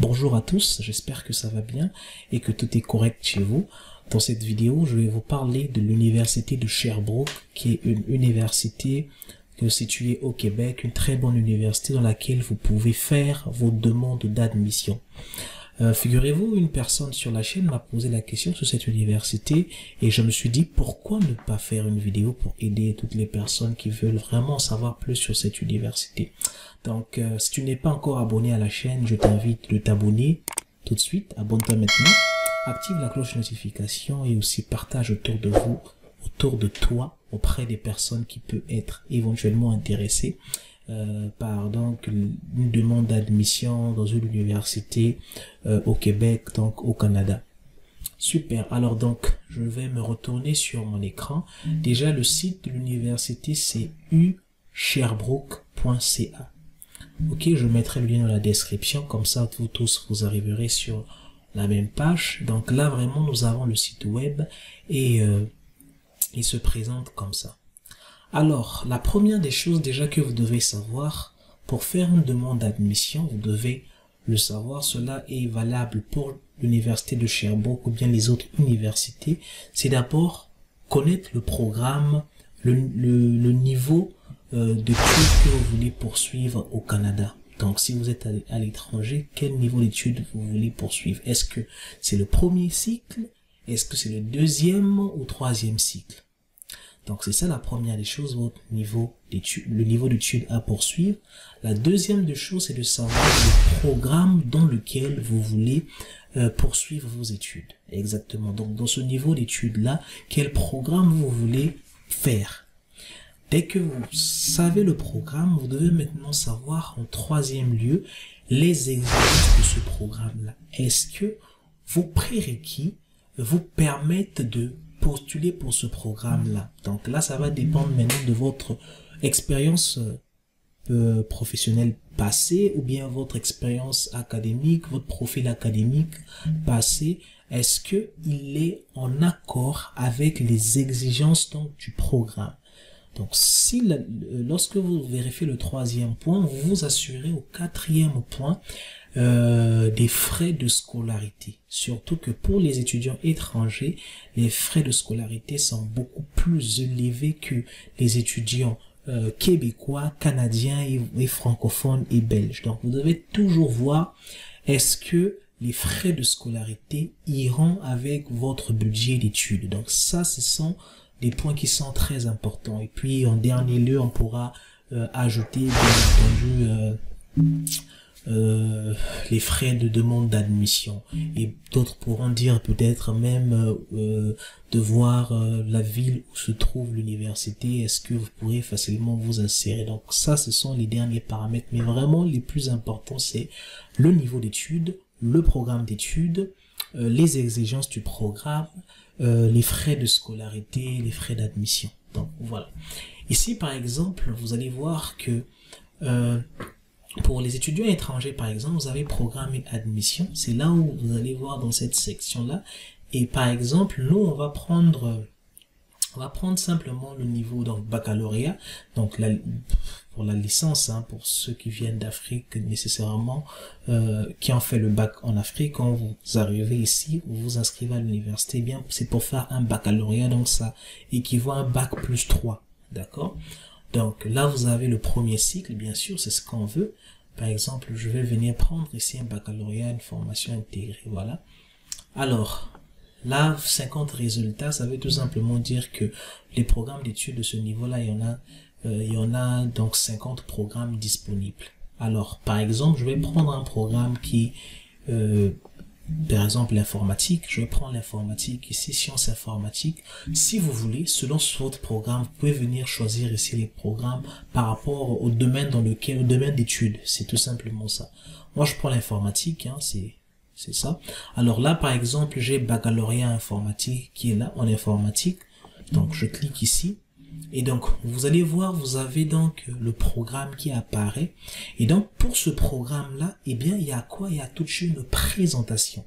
Bonjour à tous, j'espère que ça va bien et que tout est correct chez vous. Dans cette vidéo, je vais vous parler de l'université de Sherbrooke, qui est une université située au Québec, une très bonne université dans laquelle vous pouvez faire vos demandes d'admission. Figurez-vous, une personne sur la chaîne m'a posé la question sur cette université et je me suis dit pourquoi ne pas faire une vidéo pour aider toutes les personnes qui veulent vraiment en savoir plus sur cette université. Donc, si tu n'es pas encore abonné à la chaîne, je t'invite de t'abonner tout de suite. Abonne-toi maintenant, active la cloche de notification et aussi partage autour de vous, autour de toi, auprès des personnes qui peuvent être éventuellement intéressées par donc une demande d'admission dans une université au Québec, donc au Canada. Super. Alors donc, je vais me retourner sur mon écran. Déjà, le site de l'université, c'est usherbrooke.ca. Ok, je mettrai le lien dans la description, comme ça vous tous vous arriverez sur la même page. Donc là vraiment nous avons le site web et il se présente comme ça. Alors la première des choses déjà que vous devez savoir, pour faire une demande d'admission, vous devez le savoir, cela est valable pour l'université de Sherbrooke ou bien les autres universités, c'est d'abord connaître le programme, le niveau de cours que vous voulez poursuivre au Canada. Donc, si vous êtes à l'étranger, quel niveau d'études vous voulez poursuivre? Est-ce que c'est le premier cycle? Est-ce que c'est le deuxième ou troisième cycle? Donc, c'est ça la première des choses, votre niveau d'études, le niveau d'études à poursuivre. La deuxième des choses, c'est de savoir le programme dans lequel vous voulez poursuivre vos études. Exactement. Donc, dans ce niveau d'études-là, quel programme vous voulez faire? Dès que vous savez le programme, vous devez maintenant savoir en troisième lieu les exigences de ce programme-là. Est-ce que vos prérequis vous permettent de postuler pour ce programme-là? Donc là, ça va dépendre maintenant de votre expérience professionnelle passée ou bien votre expérience académique, votre profil académique passé. Est-ce que il est en accord avec les exigences donc du programme? Donc, si lorsque vous vérifiez le troisième point, vous vous assurez au quatrième point des frais de scolarité. Surtout que pour les étudiants étrangers, les frais de scolarité sont beaucoup plus élevés que les étudiants québécois, canadiens et francophones et belges. Donc, vous devez toujours voir est-ce que les frais de scolarité iront avec votre budget d'études. Donc, ça, ce sont des points qui sont très importants. Et puis en dernier lieu, on pourra ajouter bien entendu les frais de demande d'admission. Et d'autres pourront dire peut-être même de voir la ville où se trouve l'université. Est-ce que vous pourrez facilement vous insérer? Donc ça, ce sont les derniers paramètres. Mais vraiment, les plus importants, c'est le niveau d'études, le programme d'études, les exigences du programme, les frais de scolarité, les frais d'admission. Donc voilà. Ici par exemple, vous allez voir que pour les étudiants étrangers par exemple, vous avez programme et admission. C'est là où vous allez voir dans cette section-là. Et par exemple, nous on va prendre simplement le niveau donc baccalauréat. Donc pour la licence, hein, pour ceux qui viennent d'Afrique nécessairement, qui ont fait le bac en Afrique, quand vous arrivez ici, vous vous inscrivez à l'université, bien c'est pour faire un baccalauréat, donc ça équivaut à un bac plus 3, d'accord? Donc là vous avez le premier cycle, bien sûr, c'est ce qu'on veut. Par exemple, je vais venir prendre ici un baccalauréat, une formation intégrée, voilà. Alors là, 50 résultats, ça veut tout simplement dire que les programmes d'études de ce niveau-là, il y en a donc 50 programmes disponibles. Alors, par exemple, je vais prendre un programme qui, par exemple, l'informatique. Je vais prendre l'informatique ici, sciences informatiques. Si vous voulez, selon votre programme, vous pouvez venir choisir ici les programmes par rapport au domaine au domaine d'études. C'est tout simplement ça. Moi, je prends l'informatique, hein, c'est ça. Alors là, par exemple, j'ai baccalauréat informatique qui est là en informatique. Donc, je clique ici. Et donc, vous allez voir, vous avez donc le programme qui apparaît. Et donc, pour ce programme-là, eh bien, il y a quoi? Il y a tout de suite une présentation.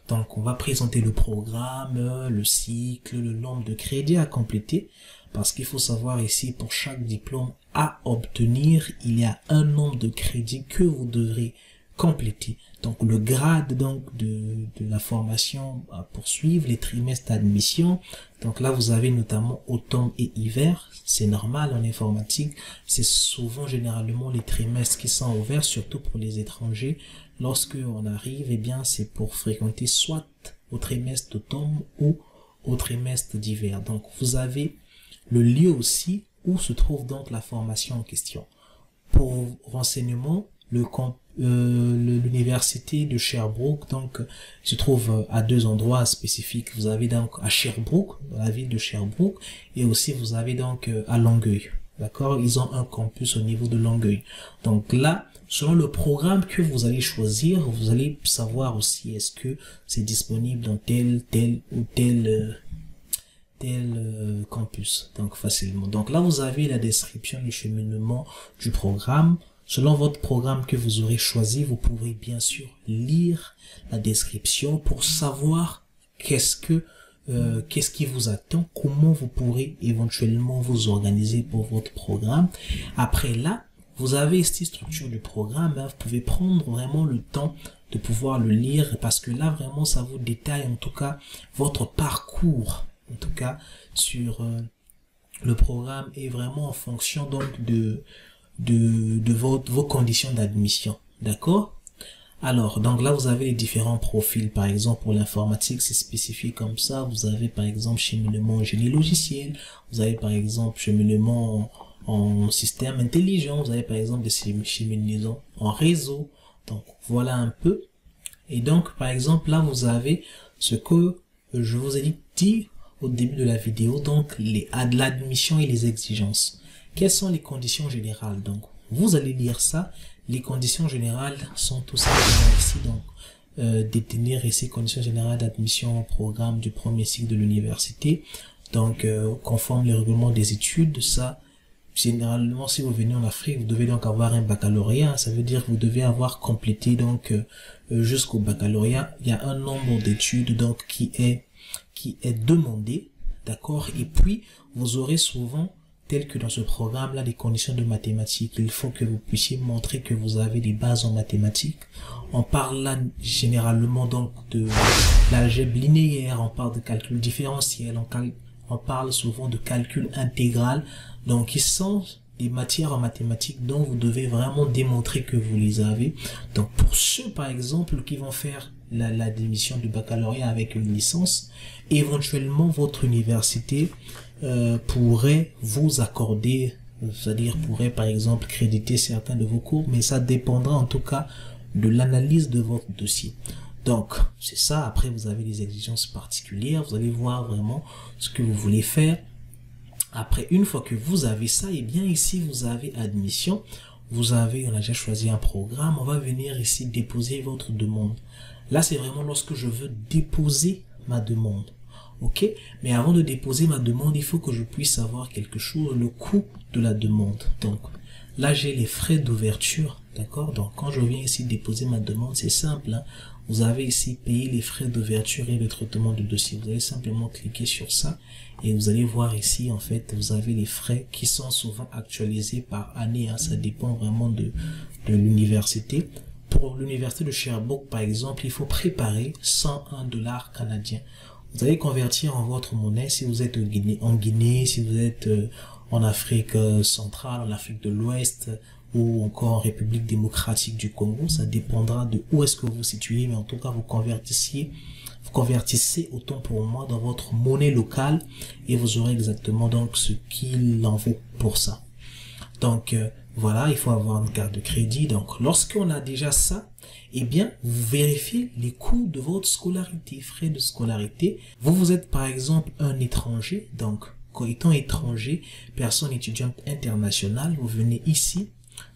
Donc, on va présenter le programme, le cycle, le nombre de crédits à compléter. Parce qu'il faut savoir ici, pour chaque diplôme à obtenir, il y a un nombre de crédits que vous devrez compléter donc le grade donc de la formation à poursuivre, les trimestres d'admission. Donc là vous avez notamment automne et hiver. C'est normal en informatique, c'est souvent généralement les trimestres qui sont ouverts, surtout pour les étrangers. Lorsque on arrive, eh bien c'est pour fréquenter soit au trimestre d'automne ou au trimestre d'hiver. Donc vous avez le lieu aussi où se trouve donc la formation en question. Pour renseignement, l'université de Sherbrooke donc se trouve à deux endroits spécifiques. Vous avez donc à Sherbrooke, dans la ville de Sherbrooke, et aussi vous avez donc à Longueuil. D'accord, ils ont un campus au niveau de Longueuil. Donc là, selon le programme que vous allez choisir, vous allez savoir aussi est-ce que c'est disponible dans tel ou tel campus, donc facilement. Donc là vous avez la description du cheminement du programme. Selon votre programme que vous aurez choisi, vous pourrez bien sûr lire la description pour savoir qu'est-ce qui vous attend, comment vous pourrez éventuellement vous organiser pour votre programme. Après là, vous avez cette structure du programme, hein, vous pouvez prendre vraiment le temps de pouvoir le lire parce que là vraiment ça vous détaille en tout cas votre parcours, en tout cas sur le programme et vraiment en fonction donc de vos conditions d'admission. D'accord? Alors, donc là, vous avez les différents profils. Par exemple, pour l'informatique, c'est spécifié comme ça. Vous avez, par exemple, cheminement en génie logiciel. Vous avez, par exemple, cheminement en système intelligent. Vous avez, par exemple, des cheminements en réseau. Donc, voilà un peu. Et donc, par exemple, là, vous avez ce que je vous ai dit au début de la vidéo. Donc, l'admission et les exigences. Quelles sont les conditions générales? Donc, vous allez lire ça. Les conditions générales sont tout simplement ici. Donc, détenir ici conditions générales d'admission au programme du premier cycle de l'université. Donc, conforme les règlements des études. Ça, généralement, si vous venez en Afrique, vous devez donc avoir un baccalauréat. Ça veut dire que vous devez avoir complété donc jusqu'au baccalauréat. Il y a un nombre d'études donc qui est demandé, d'accord. Et puis, vous aurez souvent tel que dans ce programme-là, des conditions de mathématiques. Il faut que vous puissiez montrer que vous avez des bases en mathématiques. On parle là généralement donc de l'algèbre linéaire, on parle de calcul différentiel, on parle souvent de calcul intégral. Donc, ils sont des matières en mathématiques dont vous devez vraiment démontrer que vous les avez. Donc, pour ceux, par exemple, qui vont faire la démission du baccalauréat avec une licence, éventuellement, votre université pourrait vous accorder, c'est-à-dire pourrait par exemple créditer certains de vos cours, mais ça dépendra en tout cas de l'analyse de votre dossier. Donc c'est ça. Après vous avez des exigences particulières, vous allez voir vraiment ce que vous voulez faire. Après, une fois que vous avez ça, et bien ici vous avez admission, on a déjà choisi un programme, on va venir ici déposer votre demande. Là c'est vraiment lorsque je veux déposer ma demande. Ok, mais avant de déposer ma demande, il faut que je puisse savoir quelque chose, le coût de la demande. Donc là, j'ai les frais d'ouverture, d'accord. Donc quand je viens ici déposer ma demande, c'est simple, hein. Vous avez ici payé les frais d'ouverture et le traitement du dossier. Vous allez simplement cliquer sur ça et vous allez voir ici, en fait, vous avez les frais qui sont souvent actualisés par année, hein. Ça dépend vraiment de l'université. Pour l'université de Sherbrooke, par exemple, il faut préparer 101 $ canadiens. Vous allez convertir en votre monnaie si vous êtes en Guinée, si vous êtes en Afrique centrale, en Afrique de l'Ouest ou encore en République démocratique du Congo. Ça dépendra de où est-ce que vous vous situez, mais en tout cas vous convertissez autant pour moi dans votre monnaie locale et vous aurez exactement donc ce qu'il en vaut pour ça. Donc voilà, il faut avoir une carte de crédit. Donc lorsqu'on a déjà ça, eh bien, vous vérifiez les coûts de votre scolarité, frais de scolarité. Vous êtes par exemple un étranger, donc étant étranger, personne étudiante internationale, vous venez ici.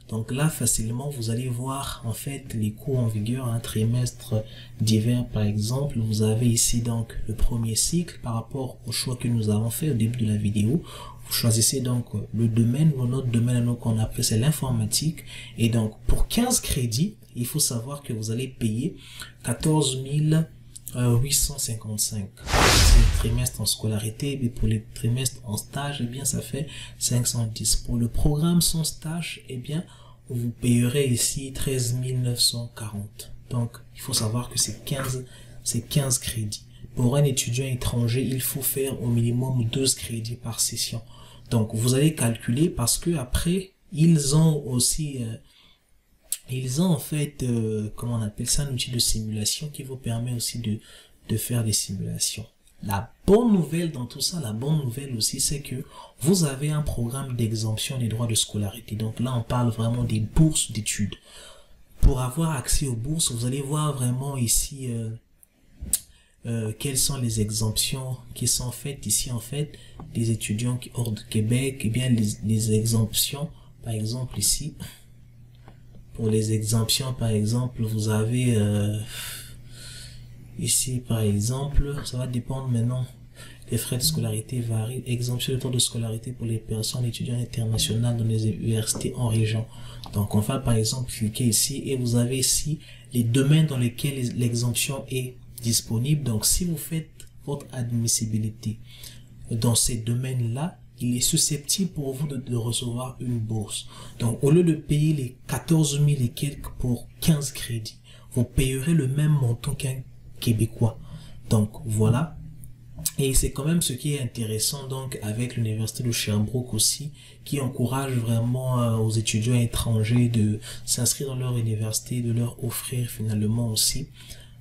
Donc là, facilement, vous allez voir en fait les cours en vigueur, un trimestre d'hiver par exemple. Vous avez ici donc le premier cycle par rapport au choix que nous avons fait au début de la vidéo. Vous choisissez donc le domaine, notre domaine qu'on a pris c'est l'informatique. Et donc pour 15 crédits, il faut savoir que vous allez payer 14 855. C'est le trimestre en scolarité, mais pour les trimestres en stage, eh bien ça fait 510. Pour le programme sans stage, eh bien vous payerez ici 13 940. Donc, il faut savoir que c'est 15 crédits. Pour un étudiant étranger, il faut faire au minimum 12 crédits par session. Donc, vous allez calculer parce que après, ils ont aussi, en fait, comment on appelle ça, un outil de simulation qui vous permet aussi de faire des simulations. La bonne nouvelle dans tout ça, la bonne nouvelle aussi, c'est que vous avez un programme d'exemption des droits de scolarité. Donc là, on parle vraiment des bourses d'études. Pour avoir accès aux bourses, vous allez voir vraiment ici quelles sont les exemptions qui sont faites ici en fait des étudiants qui hors de Québec. Et bien les exemptions, par exemple ici, pour les exemptions par exemple, vous avez ici par exemple, ça va dépendre maintenant. Les frais de scolarité varient. Exemption de taux de scolarité pour les personnes étudiantes internationales dans les universités en région. Donc on va par exemple cliquer ici et vous avez ici les domaines dans lesquels l'exemption est disponible. Donc si vous faites votre admissibilité dans ces domaines-là, il est susceptible pour vous de recevoir une bourse. Donc au lieu de payer les 14 000 et quelques pour 15 crédits, vous payerez le même montant qu'un Québécois. Donc voilà. Et c'est quand même ce qui est intéressant donc avec l'université de Sherbrooke aussi, qui encourage vraiment aux étudiants étrangers de s'inscrire dans leur université, de leur offrir finalement aussi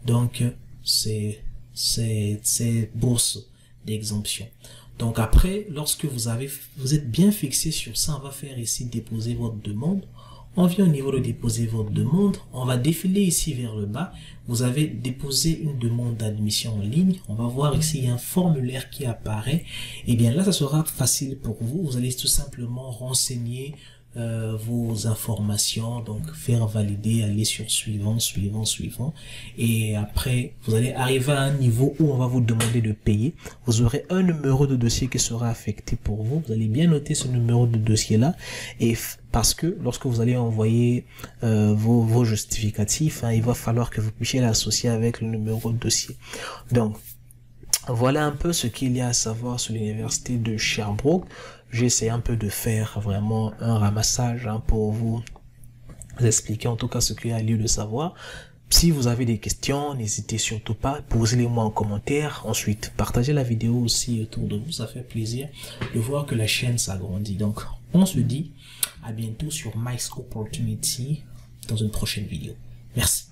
donc ces bourses d'exemption. Donc après, lorsque vous êtes bien fixé sur ça, on va faire ici déposer votre demande. On vient au niveau de déposer votre demande, on va défiler ici vers le bas. Vous avez déposé une demande d'admission en ligne. On va voir ici, il y a un formulaire qui apparaît. Et bien là, ça sera facile pour vous. Vous allez tout simplement renseigner vos informations, donc faire valider, aller sur suivant. Et après, vous allez arriver à un niveau où on va vous demander de payer. Vous aurez un numéro de dossier qui sera affecté pour vous. Vous allez bien noter ce numéro de dossier-là. Et parce que lorsque vous allez envoyer vos justificatifs, il va falloir que vous puissiez l'associer avec le numéro de dossier. Donc, voilà un peu ce qu'il y a à savoir sur l'université de Sherbrooke. J'essaie un peu de faire vraiment un ramassage pour vous expliquer en tout cas ce qu'il y a lieu de savoir. Si vous avez des questions, n'hésitez surtout pas, posez-les-moi en commentaire. Ensuite, partagez la vidéo aussi autour de vous, ça fait plaisir de voir que la chaîne s'agrandit. Donc, on se dit à bientôt sur Mike's Opportunity dans une prochaine vidéo. Merci.